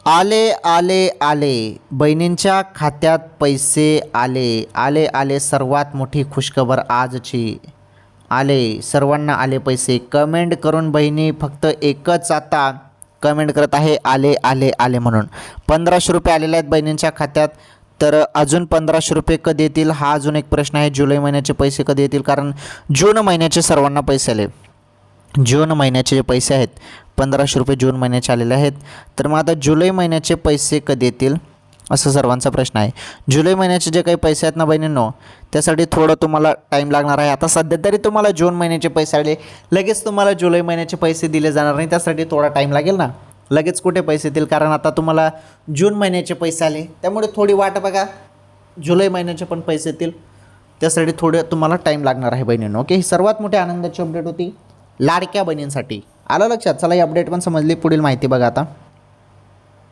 आले आले आले बहिणींच्या खात्यात पैसे आले आले आले सर्वात मोठी खुशखबर आजची आले सर्वांना आले पैसे कमेंट करून बहिणी फक्त एकच आता कमेंट करत आहे आले आले आले म्हणून 1500 रुपये आलेले आहेत बहिणींच्या खात्यात. तर अजून 1500 रुपये कधी येतील हा अजून एक प्रश्न आहे. जुलै महिन्याचे पैसे कधी येतील कारण जून महिन्याचे सर्वांना पैसे आले. जून महिन्याचे जे पैसे आहेत 1500 रुपये जून महिन्याचे आलेले आहेत. तर मग आता जुलै महिन्याचे पैसे कधी येतील असं सर्वांचा प्रश्न आहे. जुलै महिन्याचे जे काही पैसे आहेत ना बहिणींनो त्यासाठी थोडं तुम्हाला टाईम लागणार आहे. आता सध्या तरी तुम्हाला जून महिन्याचे पैसे आले लगेच तुम्हाला जुलै महिन्याचे पैसे दिले जाणार नाही त्यासाठी थोडा टाईम लागेल ना. लगेच कुठे पैसे येतील कारण आता तुम्हाला जून महिन्याचे पैसे आले त्यामुळे थोडी वाट बघा. जुलै महिन्याचे पण पैसे येतील त्यासाठी थोडं तुम्हाला टाईम लागणार आहे बहिणींनो. ओके ही सर्वात मोठी आनंदाची अपडेट होती लाडक्या बहिणींसाठी. आलं लक्षात. चला ही अपडेट पण समजली. पुढील माहिती बघा आता.